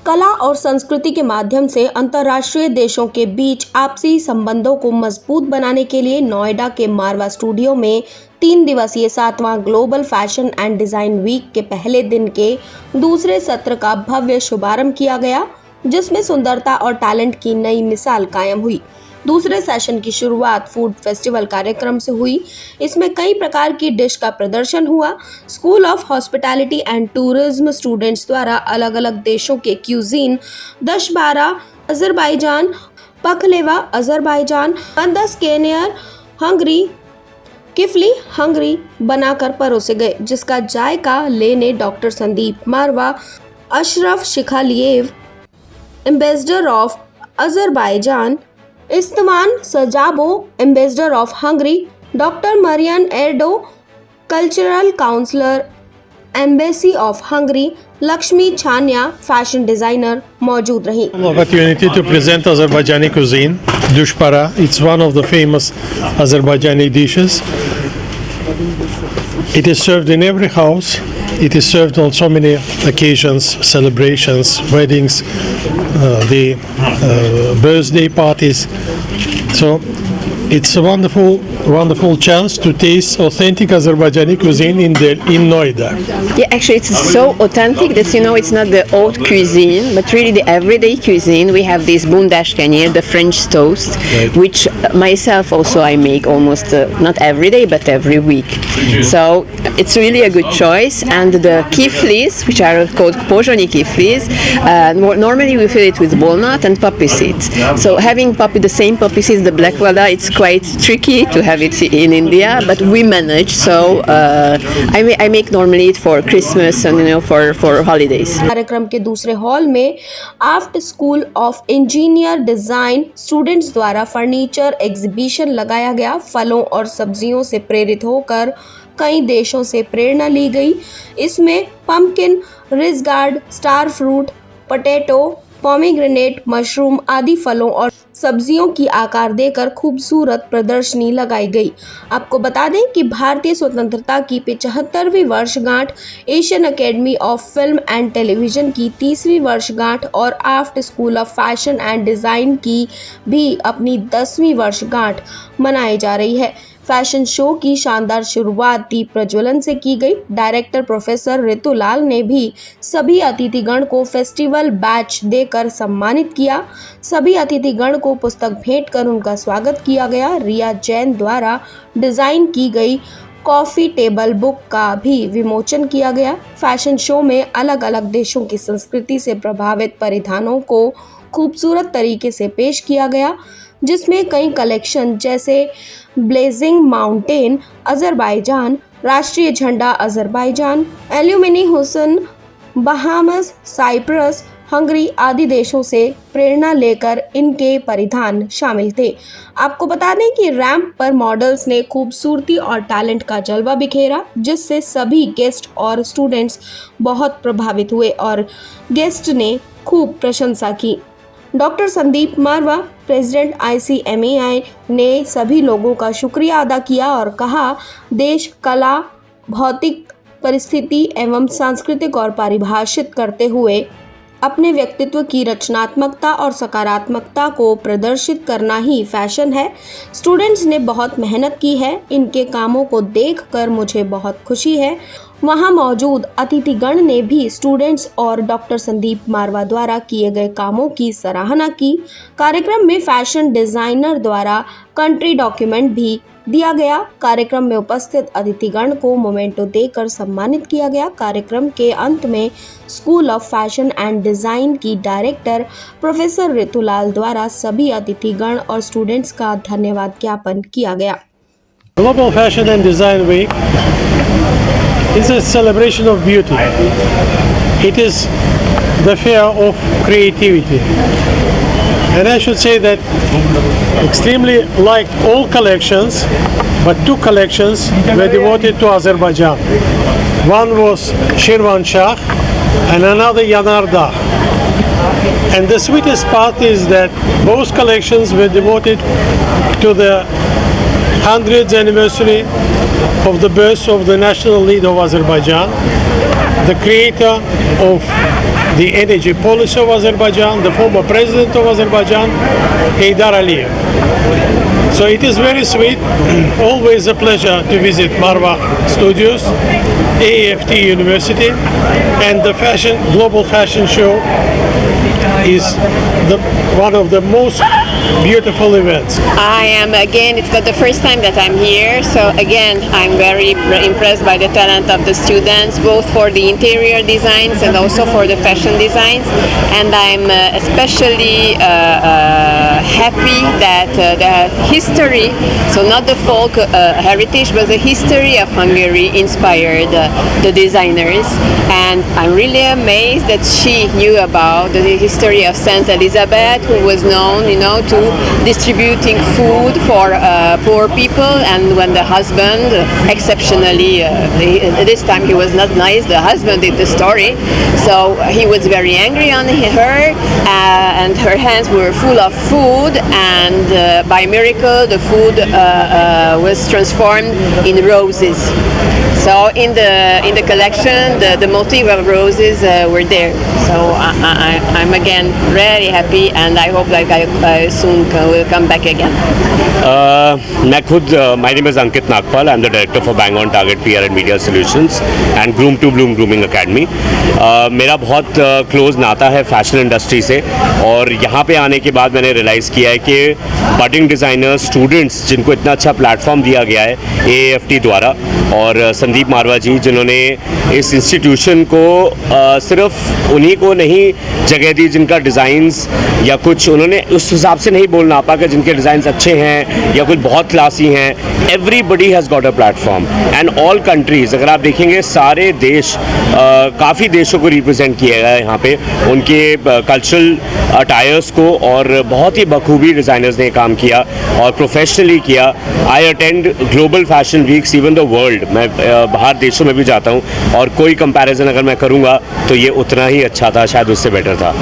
कला और संस्कृति के माध्यम से अंतर्राष्ट्रीय देशों के बीच आपसी संबंधों को मजबूत बनाने के लिए नोएडा के मारवा स्टूडियो में 3 दिवसीय 7वां global fashion and design week के पहले दिन के दूसरे सत्र का भव्य शुभारंभ किया गया, जिसमें सुंदरता और टैलेंट की नई मिसाल कायम हुई। दूसरे सेशन की शुरुआत फूड फेस्टिवल कार्यक्रम से हुई। इसमें कई प्रकार की डिश का प्रदर्शन हुआ। School of hospitality and tourism students द्वारा अलग अलग देशों के cuisine dushbara Azerbaijan, pakhlava Azerbaijan, bundas kenyer Hungary, kifli Hungary बनाकर परोसे गए, जिसका जायका लेने doctor Sandeep Marwah, Ashraf Shikhaliyev, ambassador of Azerbaijan, Istvan Szabo, ambassador of Hungary, doctor Marian Erdo, cultural counsellor, embassy of Hungary, Lakshmi Chhanya, fashion designer मौजूद रही। Opportunity to present Azerbaijani cuisine, dushpara. It's one of the famous Azerbaijani dishes. It is served in every house. It is served on so many occasions, celebrations, weddings, birthday parties. So it's a wonderful chance to taste authentic Azerbaijani cuisine in Noida. Yeah, actually it's so authentic that it's not the haute cuisine, but really the everyday cuisine. We have this bundashkanir, the French toast, right, which myself also I make almost not every day but every week. So it's really a good choice. And the kiflis, which are called pojoni kiflis, normally we fill it with walnut and poppy seeds. So having the same poppy seeds, the black vada, it's quite tricky to have it in India, but we manage. So I make normally it for Christmas and for holidays. कार्यक्रम के दूसरे hall में after school of engineer design students द्वारा furniture exhibition लगाया गया। फलों और सब्जियों से प्रेरित होकर कई देशों से प्रेरणा ली गई। इसमें pumpkin, ridge gourd, star fruit, potato, pomegranate, mushroom आदि फलों और सब्जियों की आकार देकर खूबसूरत प्रदर्शनी लगाई गई। आपको बता दें कि भारतीय स्वतंत्रता की 75वीं वर्षगांठ, Asian academy of film and television की 30वीं वर्षगांठ और AAFT school of fashion and design की भी अपनी 10वीं वर्षगांठ मनाई जा रही है। फैशन शो की शानदार शुरुआत दीप प्रज्वलन से की गई। डायरेक्टर प्रोफेसर ऋतुलाल ने भी सभी अतिथिगण को फेस्टिवल बैच देकर सम्मानित किया। सभी अतिथिगण को पुस्तक भेंट कर उनका स्वागत किया गया। रिया जैन द्वारा डिजाइन की गई कॉफी टेबल बुक का भी विमोचन किया गया। फैशन शो में अलग अलग देशों की संस्कृति से प्रभावित परिधानों को खूबसूरत तरीके से पेश किया गया, जिसमें कई कलेक्शन जैसे ब्लेजिंग माउंटेन अजरबैजान, राष्ट्रीय झंडा अजरबैजान, एल्यूमिनी हुसन, बहामस, साइप्रस, हंगरी आदि देशों से प्रेरणा लेकर इनके परिधान शामिल थे। आपको बता दें कि रैंप पर मॉडल्स ने खूबसूरती और टैलेंट का जलवा बिखेरा, जिससे सभी गेस्ट और स्टूडेंट्स बहुत प्रभावित हुए और गेस्ट ने खूब प्रशंसा की। डॉक्टर संदीप मारवा, प्रेसिडेंट ICMAI ने सभी लोगों का शुक्रिया अदा किया और कहा, देश कला, भौतिक परिस्थिति एवं सांस्कृतिक और परिभाषित करते हुए अपने व्यक्तित्व की रचनात्मकता और सकारात्मकता को प्रदर्शित करना ही फैशन है। स्टूडेंट्स ने बहुत मेहनत की है। इनके कामों को देखकर मुझे बहुत खुशी है। वहां मौजूद अतिथिगण ने भी स्टूडेंट्स और डॉक्टर संदीप मारवा द्वारा किए गए कामों की सराहना की। कार्यक्रम में फैशन डिजाइनर द्वारा कंट्री डॉक्यूमेंट भी दिया गया। कार्यक्रम में उपस्थित अतिथिगण को मोमेंटो देकर सम्मानित किया गया। कार्यक्रम के अंत में school of fashion and design की डायरेक्टर प्रोफेसर ऋतुलाल द्वारा सभी अतिथिगण और स्टूडेंट्स का धन्यवाद ज्ञापन किया गया। Global Fashion and Design Week is a celebration of beauty. It is the fair of creativity. And I should say that extremely liked all collections, but 2 collections were devoted to Azerbaijan. One was Shirvan Shah and another Yanar Dağ. And the sweetest part is that both collections were devoted to the 100th anniversary of the birth of the national leader of Azerbaijan, the creator of the energy policy of Azerbaijan, the former president of Azerbaijan, Heydar Aliyev. So it is very sweet, always a pleasure to visit Marwa Studios, AFT University, and the global fashion show is one of the most beautiful events. I am again, it's not the first time that I'm here, so again, I'm very impressed by the talent of the students, both for the interior designs and also for the fashion designs. And I'm especially happy that the history, so not the folk heritage, but the history of Hungary inspired the designers. And I'm really amazed that she knew about the history of Saint Elizabeth, who was known, to distributing food for poor people. And when the husband, exceptionally, this time he was not nice, the husband did the story, so he was very angry on her, and her hands were full of food, and by miracle the food was transformed in roses. So in the collection, the motif of roses were there. So I'm again really happy, and I hope that I soon will come back again. मैं खुद my name is Ankit Nagpal. I'm the director for Bang on Target PR and Media Solutions and Groom to Bloom Grooming Academy. मेरा बहुत close नाता है fashion industry से, और यहाँ पे आने के बाद मैंने रियलाइज़ किया है कि बडिंग डिज़ाइनर्स, स्टूडेंट्स जिनको इतना अच्छा प्लेटफॉर्म दिया गया है AAFT द्वारा, और संदीप मारवा जी जिन्होंने इस इंस्टीट्यूशन को सिर्फ उन्हीं को नहीं जगह दी जिनका डिज़ाइंस या कुछ उन्होंने उस हिसाब से नहीं बोलना पा कि जिनके डिज़ाइंस अच्छे हैं या कुछ बहुत क्लासी हैं. Everybody has got a platform and all countries. अगर आप देखेंगे सारे देश, काफ़ी देशों को रिप्रेजेंट किया गया है यहाँ पे, उनके कल्चरल अटायर्स को, और बहुत ही बखूबी डिज़ाइनर्स ने काम किया और प्रोफेशनली किया. I attend global fashion weeks even the world. मैं बाहर देशों में भी जाता हूँ, और कोई कंपैरिजन अगर मैं करूँगा तो ये उतना ही अच्छा था, शायद उससे बेटर था.